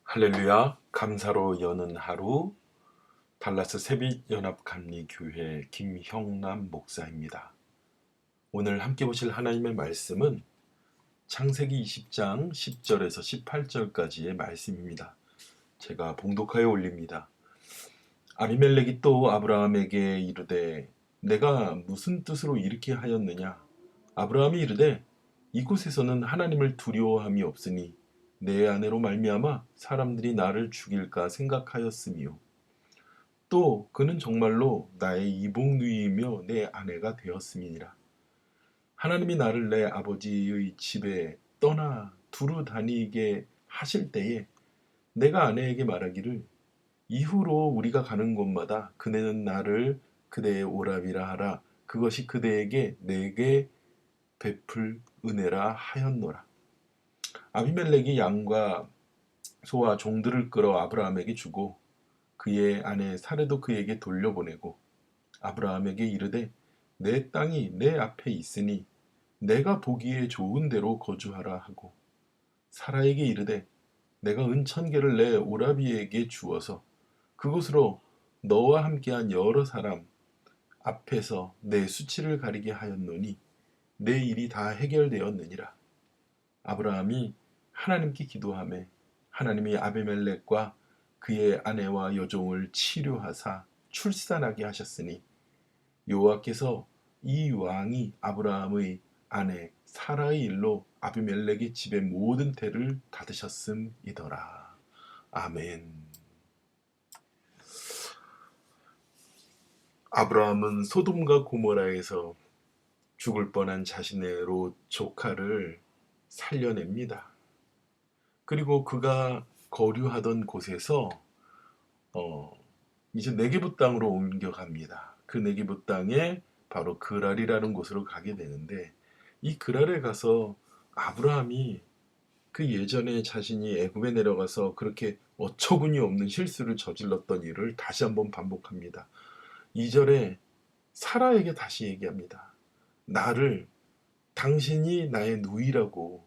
할렐루야, 감사로 여는 하루, 달라스 새빛연합감리교회 김형남 목사입니다. 오늘 함께 보실 하나님의 말씀은 창세기 20장 10절에서 18절까지의 말씀입니다. 제가 봉독하여 올립니다. 아비멜렉이 또 아브라함에게 이르되 내가 무슨 뜻으로 이렇게 하였느냐? 아브라함이 이르되 이곳에서는 하나님을 두려워함이 없으니 내 아내로 말미암아 사람들이 나를 죽일까 생각하였으며 또 그는 정말로 나의 이복누이이며 내 아내가 되었음이니라. 하나님이 나를 내 아버지의 집에 떠나 두루 다니게 하실 때에 내가 아내에게 말하기를 이후로 우리가 가는 곳마다 그대는 나를 그대의 오라비라 하라. 그것이 그대에게 내게 베풀 은혜라 하였노라. 아비멜렉이 양과 소와 종들을 끌어 아브라함에게 주고 그의 아내 사레도 그에게 돌려보내고 아브라함에게 이르되 내 땅이 내 앞에 있으니 내가 보기에 좋은 데로 거주하라 하고 사라에게 이르되 내가 은천계를 내 오라비에게 주어서 그곳으로 너와 함께한 여러 사람 앞에서 내 수치를 가리게 하였노니 내 일이 다 해결되었느니라. 아브라함이 하나님께 기도하매 하나님이 아비멜렉과 그의 아내와 여종을 치료하사 출산하게 하셨으니 여호와께서 이 왕이 아브라함의 아내 사라의 일로 아비멜렉의 집의 모든 태를 닫으셨음이더라. 아멘. 아브라함은 소돔과 고모라에서 죽을 뻔한 자신의 롯 조카를 살려냅니다. 그리고 그가 거류하던 곳에서 이제 네게부 땅으로 옮겨갑니다. 그 네게부 땅에 바로 그랄이라는 곳으로 가게 되는데 이 그랄에 가서 아브라함이 그 예전에 자신이 애굽에 내려가서 그렇게 어처구니 없는 실수를 저질렀던 일을 다시 한번 반복합니다. 2절에 사라에게 다시 얘기합니다. 나를 당신이 나의 누이라고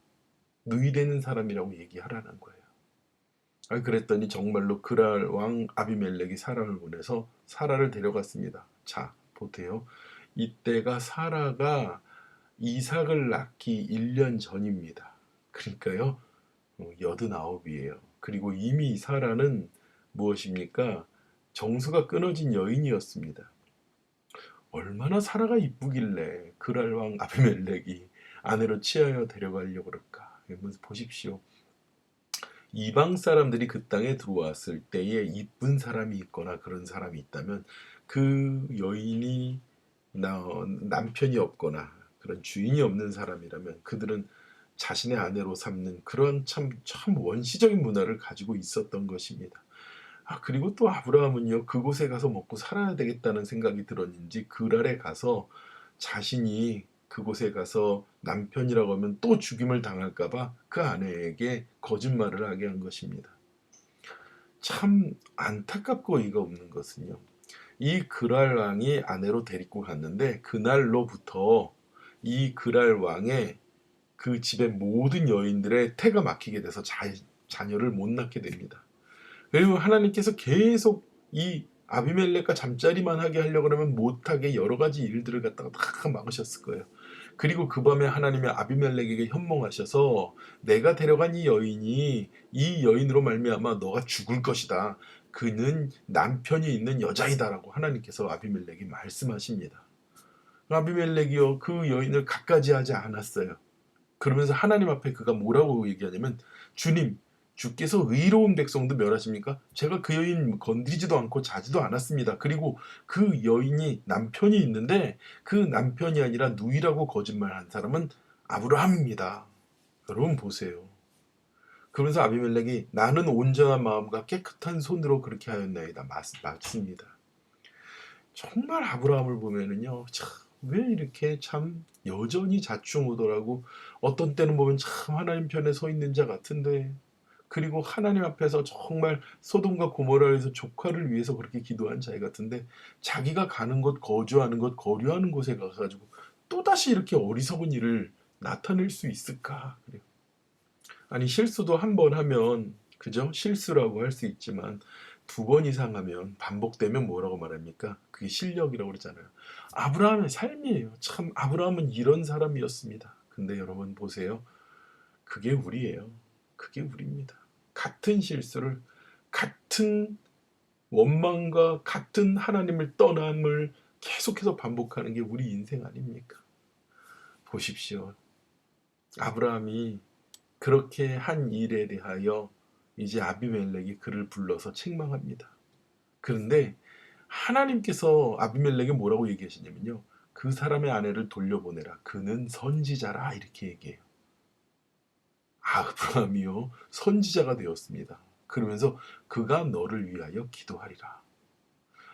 누이되는 사람이라고 얘기하라는 거예요. 그랬더니 정말로 그랄 왕 아비멜렉이 사라를 보내서 사라를 데려갔습니다. 자, 보세요. 이때가 사라가 이삭을 낳기 1년 전입니다. 그러니까요, 89이에요. 그리고 이미 사라는 무엇입니까? 정수가 끊어진 여인이었습니다. 얼마나 사라가 이쁘길래 그랄 왕 아비멜렉이 아내로 취하여 데려가려고 그럴까? 보십시오. 이방 사람들이 그 땅에 들어왔을 때에 이쁜 사람이 있거나 그런 사람이 있다면 그 여인이 남편이 없거나 그런 주인이 없는 사람이라면 그들은 자신의 아내로 삼는 그런 참 원시적인 문화를 가지고 있었던 것입니다. 그리고 또 아브라함은요, 그곳에 가서 먹고 살아야 되겠다는 생각이 들었는지 그랄에 가서 자신이 그곳에 가서 남편이라고 하면 또 죽임을 당할까봐 그 아내에게 거짓말을 하게 한 것입니다. 참 안타깝고 어이가 없는 것은요, 이 그랄 왕이 아내로 데리고 갔는데 그날로부터 이 그랄 왕의 그 집의 모든 여인들의 태가 막히게 돼서 자녀를 못 낳게 됩니다. 그리고 하나님께서 계속 이 아비멜렉과 잠자리만 하게 하려고 하면 못하게 여러 가지 일들을 갖다가 다 막으셨을 거예요. 그리고 그 밤에 하나님이 아비멜렉에게 현몽하셔서 내가 데려간 이 여인이 이 여인으로 말미암아 너가 죽을 것이다. 그는 남편이 있는 여자이다라고 하나님께서 아비멜렉이 말씀하십니다. 아비멜렉이요, 그 여인을 갖가지 하지 않았어요. 그러면서 하나님 앞에 그가 뭐라고 얘기하냐면, 주님, 주께서 의로운 백성도 멸하십니까? 제가 그 여인 건드리지도 않고 자지도 않았습니다. 그리고 그 여인이 남편이 있는데 그 남편이 아니라 누이라고 거짓말한 사람은 아브라함입니다. 여러분 보세요. 그러면서 아비멜렉이 나는 온전한 마음과 깨끗한 손으로 그렇게 하였나이다. 맞습니다. 정말 아브라함을 보면은요, 참, 왜 이렇게 참 여전히 자충우돌하고 어떤 때는 보면 참 하나님 편에 서 있는 자 같은데, 그리고 하나님 앞에서 정말 소돔과 고모라에서 조카를 위해서 그렇게 기도한 자 같은데 자기가 가는 곳, 거주하는 곳, 거류하는 곳에 가가지고 또다시 이렇게 어리석은 일을 나타낼 수 있을까? 그래요. 아니 실수도 한 번 하면 그죠? 실수라고 할 수 있지만 두 번 이상 하면 반복되면 뭐라고 말합니까? 그게 실력이라고 그러잖아요. 아브라함의 삶이에요. 참 아브라함은 이런 사람이었습니다. 근데 여러분 보세요. 그게 우리예요. 그게 우리입니다. 같은 실수를 같은 원망과 같은 하나님을 떠남을 계속해서 반복하는 게 우리 인생 아닙니까? 보십시오. 아브라함이 그렇게 한 일에 대하여 이제 아비멜렉이 그를 불러서 책망합니다. 그런데 하나님께서 아비멜렉에 뭐라고 얘기하시냐면요. 그 사람의 아내를 돌려보내라. 그는 선지자라 이렇게 얘기해요. 아브라함이요. 선지자가 되었습니다. 그러면서 그가 너를 위하여 기도하리라.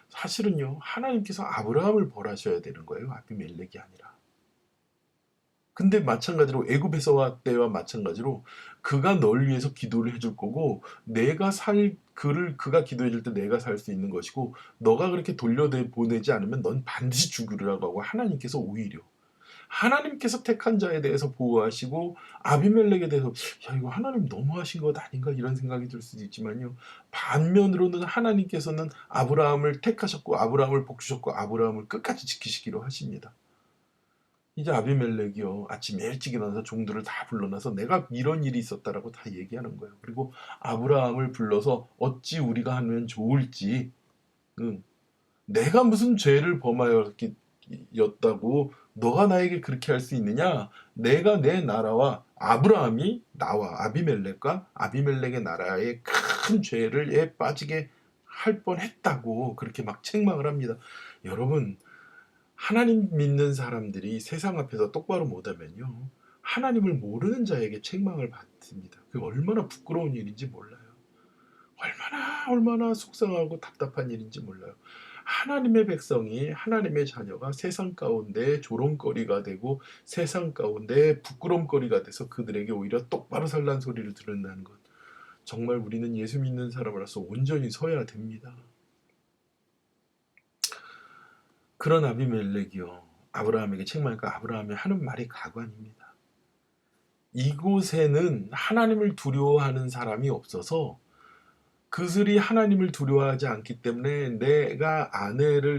사실은요. 하나님께서 아브라함을 벌하셔야 되는 거예요. 아비멜렉이 아니라. 근데 마찬가지로 애굽에서와 때와 마찬가지로 그가 널 위해서 기도를 해줄 거고 내가 살 그가 기도해 줄 때 내가 살 수 있는 것이고 너가 그렇게 돌려보내지 않으면 넌 반드시 죽으리라고 하고 하나님께서 오히려 하나님께서 택한 자에 대해서 보호하시고 아비멜렉에 대해서 야 이거 하나님 너무하신 것 아닌가 이런 생각이 들 수도 있지만요. 반면으로는 하나님께서는 아브라함을 택하셨고 아브라함을 복주셨고 아브라함을 끝까지 지키시기로 하십니다. 이제 아비멜렉이요. 아침 일찍 일어나서 종들을 다 불러놔서 내가 이런 일이 있었다라고 다 얘기하는 거예요. 그리고 아브라함을 불러서 어찌 우리가 하면 좋을지, 응. 내가 무슨 죄를 범하였다고 너가 나에게 그렇게 할 수 있느냐? 내가 내 나라와 아브라함이 나와 아비멜렉과 아비멜렉의 나라의 큰 죄를 빠지게 할 뻔했다고 그렇게 막 책망을 합니다. 여러분 하나님 믿는 사람들이 세상 앞에서 똑바로 못하면요. 하나님을 모르는 자에게 책망을 받습니다. 그게 얼마나 부끄러운 일인지 몰라요. 얼마나 속상하고 답답한 일인지 몰라요. 하나님의 백성이 하나님의 자녀가 세상 가운데 조롱거리가 되고 세상 가운데 부끄럼거리가 돼서 그들에게 오히려 똑바로 살란 소리를 들은다는 것. 정말 우리는 예수 믿는 사람으로서 온전히 서야 됩니다. 그런 아비멜렉이요. 아브라함에게 책망하니까 아브라함이 하는 말이 가관입니다. 이곳에는 하나님을 두려워하는 사람이 없어서 그들이 하나님을 두려워하지 않기 때문에 내가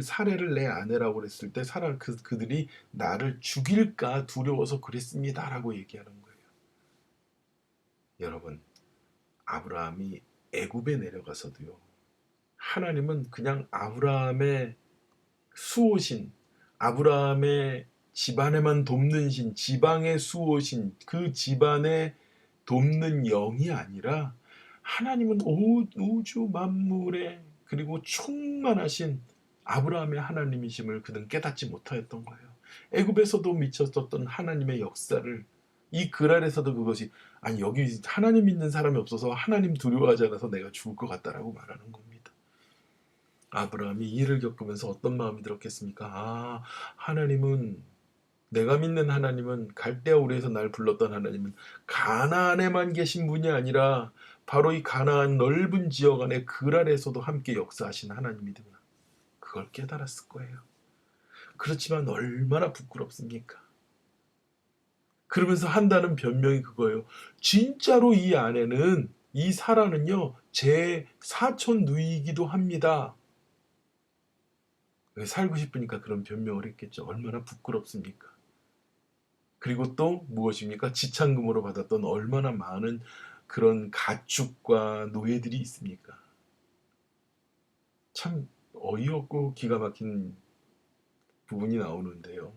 살해를 내 아내라고 그랬을 때 그들이 나를 죽일까 두려워서 그랬습니다라고 얘기하는 거예요. 여러분, 아브라함이 애굽에 내려가서도요. 하나님은 그냥 아브라함의 수호신, 아브라함의 집안에만 돕는 신, 지방의 수호신, 그 집안에 돕는 영이 아니라 하나님은 우주 만물에 그리고 충만하신 아브라함의 하나님이심을 그는 깨닫지 못하였던 거예요. 애굽에서도 미쳤었던 하나님의 역사를 이 그랄에서도 그것이 아니 여기 하나님 믿는 사람이 없어서 하나님 두려워하지 않아서 내가 죽을 것 같다라고 말하는 겁니다. 아브라함이 이 일을 겪으면서 어떤 마음이 들었겠습니까? 아, 하나님은 내가 믿는 하나님은 갈대아 우르에서 날 불렀던 하나님은 가나안에만 계신 분이 아니라 바로 이 가나안 넓은 지역 안에 그랄에서도 함께 역사하신 하나님이구나. 그걸 깨달았을 거예요. 그렇지만 얼마나 부끄럽습니까? 그러면서 한다는 변명이 그거예요. 진짜로 이 아내는 이 사라는요 제 사촌 누이이기도 합니다. 살고 싶으니까 그런 변명을 했겠죠. 얼마나 부끄럽습니까? 그리고 또 무엇입니까? 지참금으로 받았던 얼마나 많은 그런 가축과 노예들이 있습니까? 참 어이없고 기가 막힌 부분이 나오는데요.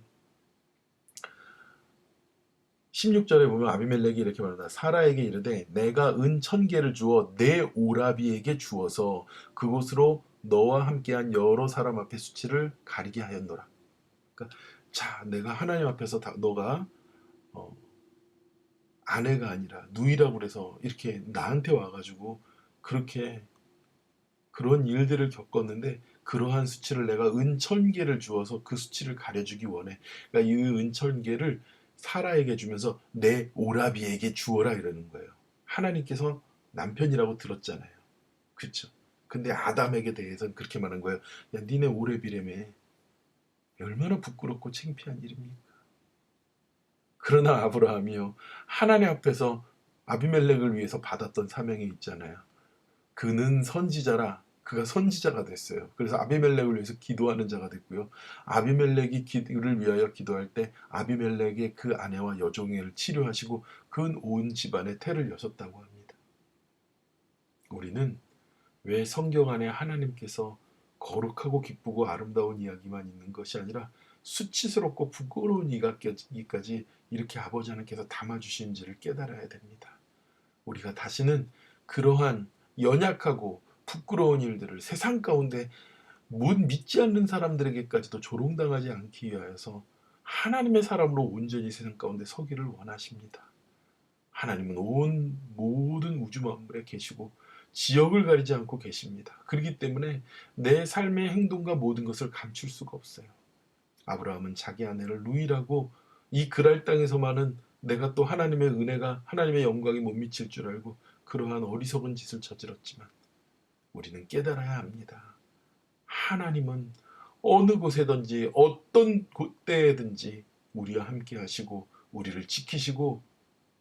16절에 보면 아비멜렉이 이렇게 말한다. 사라에게 이르되 내가 은 1000개를 주어 내 오라비에게 주어서 그곳으로 너와 함께한 여러 사람 앞에 수치를 가리게 하였노라. 그러니까 자 내가 하나님 앞에서 너가 아내가 아니라 누이라고 그래서 이렇게 나한테 와가지고 그렇게 그런 일들을 겪었는데 그러한 수치를 내가 은 1000개를 주어서 그 수치를 가려주기 원해. 그러니까 이 은 1000개를 사라에게 주면서 내 오라비에게 주어라 이러는 거예요. 하나님께서 남편이라고 들었잖아요. 그렇죠? 근데 아담에게 대해서는 그렇게 말한 거예요. 야 니네 오라비라며. 얼마나 부끄럽고 창피한 일입니까? 그러나 아브라함이요. 하나님 앞에서 아비멜렉을 위해서 받았던 사명이 있잖아요. 그는 선지자라 그가 선지자가 됐어요. 그래서 아비멜렉을 위해서 기도하는 자가 됐고요. 아비멜렉이 그를 위하여 기도할 때 아비멜렉의 그 아내와 여종을 치료하시고 그 온 집안에 태를 여셨다고 합니다. 우리는 왜 성경 안에 하나님께서 거룩하고 기쁘고 아름다운 이야기만 있는 것이 아니라 수치스럽고 부끄러운 이야기까지 이렇게 아버지 하나님께서 담아주신지를 깨달아야 됩니다. 우리가 다시는 그러한 연약하고 부끄러운 일들을 세상 가운데 믿지 않는 사람들에게까지도 조롱당하지 않기 위하여서 하나님의 사람으로 온전히 세상 가운데 서기를 원하십니다. 하나님은 온 모든 우주 만물에 계시고 지역을 가리지 않고 계십니다. 그렇기 때문에 내 삶의 행동과 모든 것을 감출 수가 없어요. 아브라함은 자기 아내를 루이라고 이 그랄 땅에서만은 내가 또 하나님의 은혜가 하나님의 영광이 못 미칠 줄 알고 그러한 어리석은 짓을 저질렀지만 우리는 깨달아야 합니다. 하나님은 어느 곳에든지 어떤 때에든지 우리와 함께 하시고 우리를 지키시고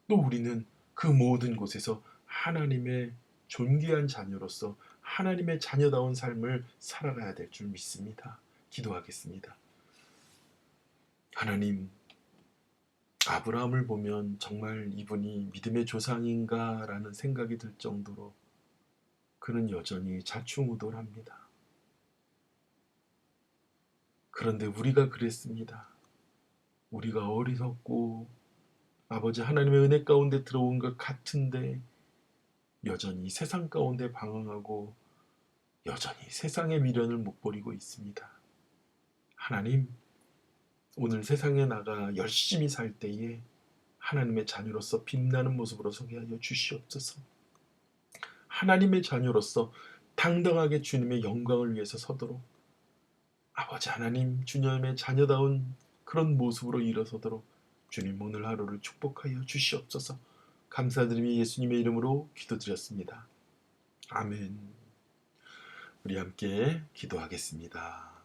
또 우리는 그 모든 곳에서 하나님의 존귀한 자녀로서 하나님의 자녀다운 삶을 살아가야 될 줄 믿습니다. 기도하겠습니다. 하나님, 아브라함을 보면 정말 이분이 믿음의 조상인가 라는 생각이 들 정도로 그는 여전히 자충우돌합니다. 그런데 우리가 그랬습니다. 우리가 어리석고 아버지 하나님의 은혜 가운데 들어온 것 같은데 여전히 세상 가운데 방황하고 여전히 세상의 미련을 못 버리고 있습니다. 하나님, 오늘 세상에 나가 열심히 살 때에 하나님의 자녀로서 빛나는 모습으로 서게 하여 주시옵소서. 하나님의 자녀로서 당당하게 주님의 영광을 위해서 서도록 아버지 하나님 주님의 자녀다운 그런 모습으로 일어서도록 주님 오늘 하루를 축복하여 주시옵소서. 감사드리며 예수님의 이름으로 기도드렸습니다. 아멘. 우리 함께 기도하겠습니다.